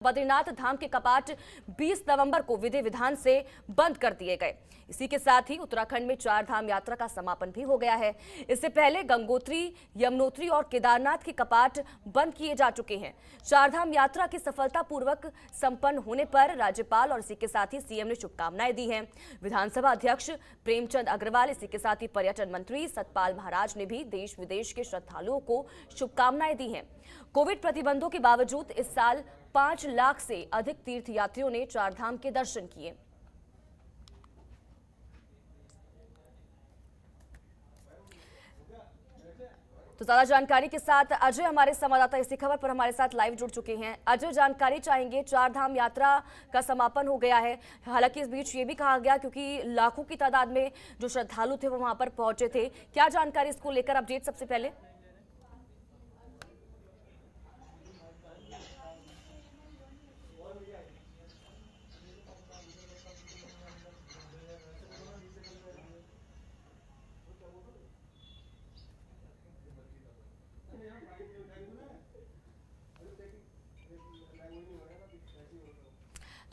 बद्रीनाथ धाम के कपाट 20 नवंबर को विधि विधान से बंद कर दिए गए। इसी के साथ ही उत्तराखंड में चार धाम यात्रा का समापन भी हो गया है। इससे पहले गंगोत्री, यमुनोत्री और केदारनाथ के कपाट बंद किए जा चुके हैं। चार धाम यात्रा की सफलतापूर्वक संपन्न होने पर राज्यपाल और इसी के साथ ही सीएम ने शुभकामनाएं दी हैं। विधानसभा अध्यक्ष प्रेमचंद अग्रवाल, इसी के साथ ही पर्यटन मंत्री सतपाल महाराज ने भी देश विदेश के श्रद्धालुओं को शुभकामनाएं दी हैं। कोविड प्रतिबंधों के बावजूद इस साल 5 लाख से अधिक तीर्थयात्रियों ने चार धाम के दर्शन किए। तो ज्यादा जानकारी के साथ अजय, हमारे संवाददाता इसी खबर पर हमारे साथ लाइव जुड़ चुके हैं। अजय, जानकारी चाहेंगे, चार धाम यात्रा का समापन हो गया है। हालांकि इस बीच ये भी कहा गया क्योंकि लाखों की तादाद में जो श्रद्धालु थे वो वहां पर पहुंचे थे। क्या जानकारी इसको लेकर अपडेट सबसे पहले?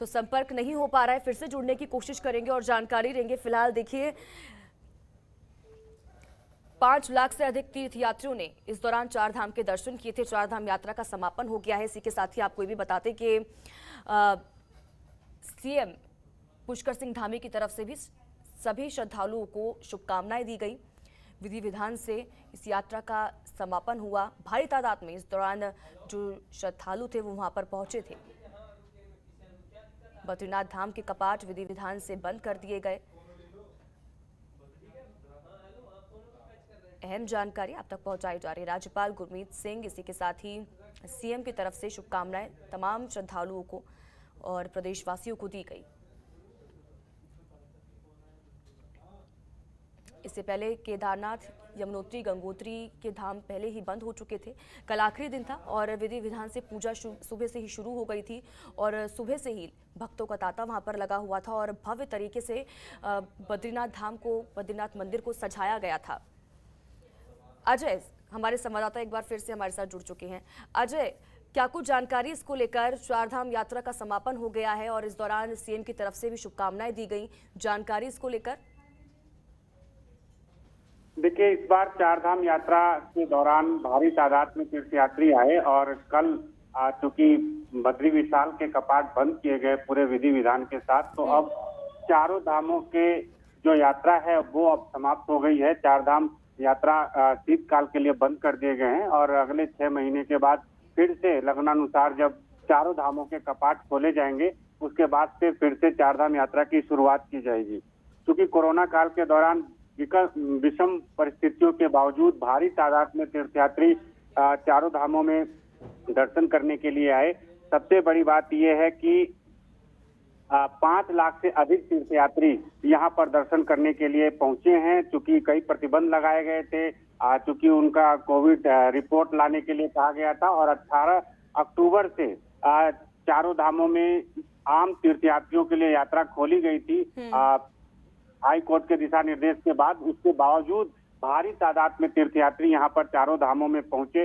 तो संपर्क नहीं हो पा रहा है, फिर से जुड़ने की कोशिश करेंगे और जानकारी लेंगे। फिलहाल देखिए, 5 लाख से अधिक तीर्थयात्रियों ने इस दौरान चार धाम के दर्शन किए थे। चार धाम यात्रा का समापन हो गया है। इसी के साथ ही आपको ये भी बताते कि सीएम पुष्कर सिंह धामी की तरफ से भी सभी श्रद्धालुओं को शुभकामनाएं दी गई। विधि विधान से इस यात्रा का समापन हुआ। भारी तादाद में इस दौरान जो श्रद्धालु थे वो वहां पर पहुंचे थे। बद्रीनाथ धाम के कपाट विधि विधान से बंद कर दिए गए। अहम जानकारी आप तक पहुंचाई जा रही है। राज्यपाल गुरमीत सिंह, इसी के साथ ही सीएम की तरफ से शुभकामनाएं तमाम श्रद्धालुओं को और प्रदेशवासियों को दी गई। इससे पहले केदारनाथ, यमुनोत्री, गंगोत्री के धाम पहले ही बंद हो चुके थे। कल आखिरी दिन था और विधि विधान से पूजा सुबह से ही शुरू हो गई थी और सुबह से ही भक्तों का तांता वहां पर लगा हुआ था और भव्य तरीके से बद्रीनाथ धाम को, बद्रीनाथ मंदिर को सजाया गया था। अजय, हमारे संवाददाता एक बार फिर से हमारे साथ जुड़ चुके हैं। अजय, क्या कुछ जानकारी इसको लेकर? चार धाम यात्रा का समापन हो गया है और इस दौरान सीएम की तरफ से भी शुभकामनाएं दी गई। जानकारी इसको लेकर? देखिए, इस बार चार धाम यात्रा के दौरान भारी तादाद में तीर्थयात्री आए और कल चूंकि बद्री विशाल के कपाट बंद किए गए पूरे विधि विधान के साथ, तो अब चारों धामों के जो यात्रा है वो अब समाप्त हो गई है। चार धाम यात्रा शीतकाल के लिए बंद कर दिए गए हैं और अगले 6 महीने के बाद फिर से लगनानुसार जब चारों धामों के कपाट खोले जाएंगे, उसके बाद से फिर से चार धाम यात्रा की शुरुआत की जाएगी। क्योंकि कोरोना काल के दौरान विषम परिस्थितियों के बावजूद भारी तादाद में तीर्थयात्री चारों धामों में दर्शन करने के लिए आए। सबसे बड़ी बात यह है कि 5 लाख से अधिक तीर्थयात्री यहां पर दर्शन करने के लिए पहुंचे हैं। चूंकि कई प्रतिबंध लगाए गए थे, चूंकि उनका कोविड रिपोर्ट लाने के लिए कहा गया था और 18 अक्टूबर से चारों धामों में आम तीर्थयात्रियों के लिए यात्रा खोली गई थी हाई कोर्ट के दिशा निर्देश के बाद। उसके बावजूद भारी तादाद में तीर्थयात्री यहां पर चारों धामों में पहुंचे।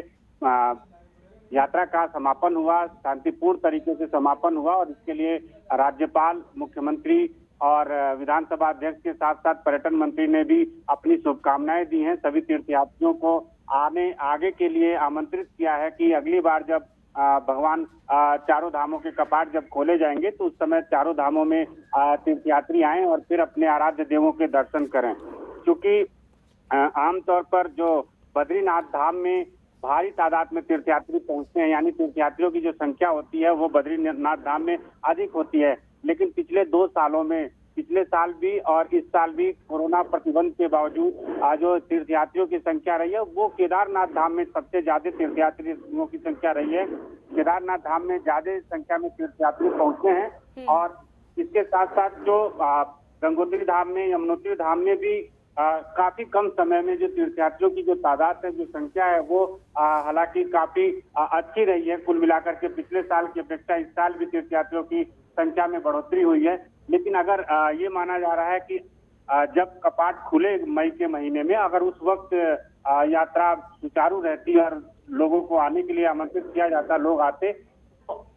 यात्रा का समापन हुआ, शांतिपूर्ण तरीके से समापन हुआ और इसके लिए राज्यपाल, मुख्यमंत्री और विधानसभा अध्यक्ष के साथ साथ पर्यटन मंत्री ने भी अपनी शुभकामनाएं दी हैं। सभी तीर्थयात्रियों को आगे के लिए आमंत्रित किया है कि अगली बार जब भगवान चारों धामों के कपाट जब खोले जाएंगे तो उस समय चारों धामों में तीर्थयात्री आएं और फिर अपने आराध्य देवों के दर्शन करें। क्योंकि आमतौर पर जो बद्रीनाथ धाम में भारी तादाद में तीर्थयात्री पहुंचते हैं, यानी तीर्थयात्रियों की जो संख्या होती है वो बद्रीनाथ धाम में अधिक होती है, लेकिन पिछले 2 सालों में, पिछले साल भी और इस साल भी कोरोना प्रतिबंध के बावजूद जो तीर्थयात्रियों की संख्या रही है वो केदारनाथ धाम में सबसे ज्यादा तीर्थयात्रियों की संख्या रही है। केदारनाथ धाम में ज्यादा संख्या में तीर्थयात्री पहुंचे हैं और इसके साथ साथ जो गंगोत्री धाम में, यमुनोत्री धाम में भी काफी कम समय में जो तीर्थयात्रियों की जो तादाद है, जो संख्या है वो हालांकि काफी अच्छी रही है। कुल मिलाकर के पिछले साल की अपेक्षा इस साल भी तीर्थयात्रियों की संख्या में बढ़ोतरी हुई है। लेकिन अगर ये माना जा रहा है कि जब कपाट खुले मई के महीने में, अगर उस वक्त यात्रा सुचारू रहती और लोगों को आने के लिए आमंत्रित किया जाता, लोग आते,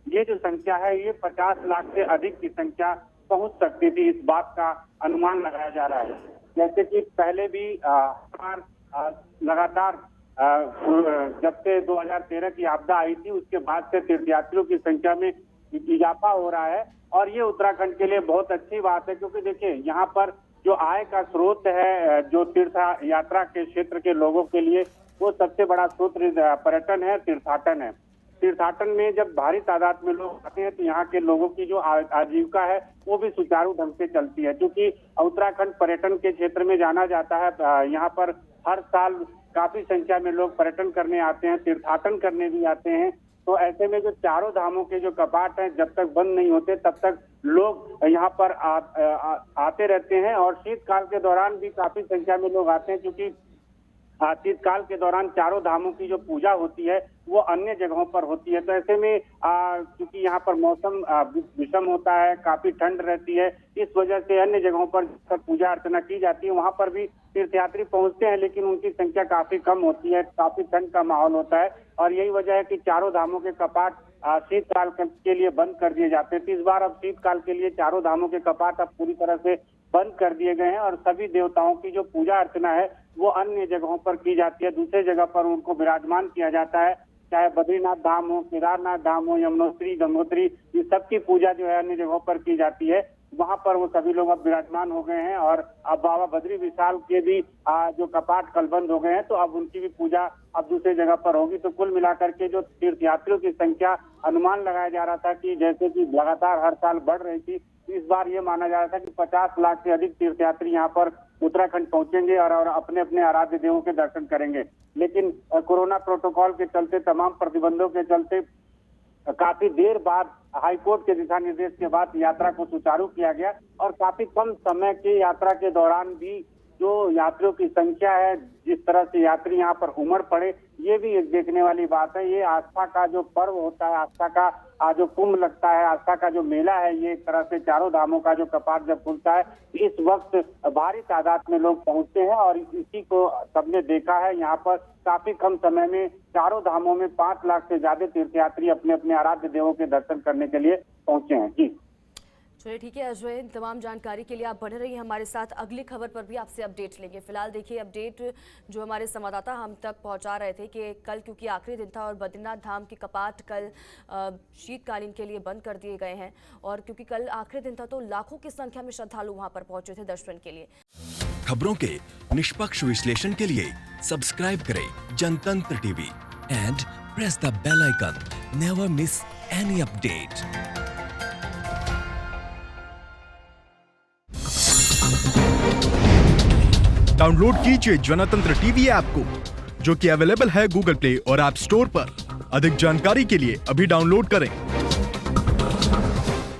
ये जो संख्या है ये 50 लाख से अधिक की संख्या पहुंच सकती थी, इस बात का अनुमान लगाया जा रहा है। जैसे कि पहले भी लगातार जब से 2013 की आपदा आई थी उसके बाद से तीर्थयात्रियों की संख्या में इजाफा हो रहा है और ये उत्तराखंड के लिए बहुत अच्छी बात है, क्योंकि देखिए यहाँ पर जो आय का स्रोत है जो तीर्थ यात्रा के क्षेत्र के लोगों के लिए वो सबसे बड़ा स्रोत पर्यटन है, तीर्थाटन है। तीर्थाटन में जब भारी तादाद में लोग आते हैं तो यहाँ के लोगों की जो आजीविका है वो भी सुचारू ढंग से चलती है, क्योंकि उत्तराखंड पर्यटन के क्षेत्र में जाना जाता है। यहाँ पर हर साल काफी संख्या में लोग पर्यटन करने आते हैं, तीर्थाटन करने भी आते हैं। तो ऐसे में जो चारों धामों के जो कपाट हैं जब तक बंद नहीं होते तब तक लोग यहाँ पर आते रहते हैं और शीतकाल के दौरान भी काफी संख्या में लोग आते हैं, क्योंकि शीतकाल के दौरान चारों धामों की जो पूजा होती है वो अन्य जगहों पर होती है। तो ऐसे में क्योंकि यहाँ पर मौसम विषम होता है, काफी ठंड रहती है, इस वजह से अन्य जगहों पर पूजा अर्चना की जाती है वहां पर भी तीर्थयात्री पहुंचते हैं, लेकिन उनकी संख्या काफी कम होती है, काफी ठंड का माहौल होता है और यही वजह है कि चारों धामों के कपाट शीतकाल के लिए बंद कर दिए जाते हैं। तो इस बार अब शीतकाल के लिए चारों धामों के कपाट अब पूरी तरह से बंद कर दिए गए हैं और सभी देवताओं की जो पूजा अर्चना है वो अन्य जगहों पर की जाती है, दूसरे जगह पर उनको विराजमान किया जाता है। चाहे बद्रीनाथ धाम हो, केदारनाथ धाम हो, यमुनोत्री, गंगोत्री, ये सबकी पूजा जो है अन्य जगहों पर की जाती है, वहां पर वो सभी लोग अब विराजमान हो गए हैं और अब बाबा बद्री विशाल के भी जो कपाट कल बंद हो गए हैं तो अब उनकी भी पूजा अब दूसरी जगह पर होगी। तो कुल मिलाकर के जो तीर्थयात्रियों की संख्या अनुमान लगाया जा रहा था कि जैसे कि लगातार हर साल बढ़ रही थी, इस बार ये माना जा रहा था कि 50 लाख से अधिक तीर्थयात्री यहाँ पर उत्तराखंड पहुंचेंगे और अपने अपने आराध्य देवों के दर्शन करेंगे। लेकिन कोरोना प्रोटोकॉल के चलते, तमाम प्रतिबंधों के चलते काफी देर बाद हाईकोर्ट के दिशा निर्देश के बाद यात्रा को सुचारू किया गया और काफी कम समय की यात्रा के दौरान भी जो यात्रियों की संख्या है, जिस तरह से यात्री यहाँ पर उमड़ पड़े, ये भी एक देखने वाली बात है। ये आस्था का जो पर्व होता है, आस्था का जो कुंभ लगता है, आस्था का जो मेला है, ये एक तरह से चारों धामों का जो कपाट जब खुलता है इस वक्त भारी तादाद में लोग पहुंचते हैं और इसी को सबने देखा है। यहाँ पर काफी कम समय में चारों धामों में 5 लाख से ज्यादा तीर्थयात्री अपने अपने आराध्य देवों के दर्शन करने के लिए पहुंचे हैं। जी चलिए ठीक है अजय, तमाम जानकारी के लिए आप बने रहिए हमारे साथ, अगली खबर पर भी आपसे अपडेट लेंगे। फिलहाल देखिए अपडेट जो हमारे संवाददाता हम तक पहुंचा रहे थे कि कल क्योंकि आखिरी दिन था और बद्रीनाथ धाम के कपाट कल शीतकालीन के लिए बंद कर दिए गए हैं और क्योंकि कल आखिरी दिन था तो लाखों की संख्या में श्रद्धालु वहां पर पहुंचे थे दर्शन के लिए। खबरों के निष्पक्ष विश्लेषण के लिए सब्सक्राइब करें Jantantra TV and press the bell icon. Never miss any update. Download कीजिए जनतंत्र टीवी ऐप को, जो कि अवेलेबल है गूगल प्ले और ऐप स्टोर पर। अधिक जानकारी के लिए अभी डाउनलोड करें।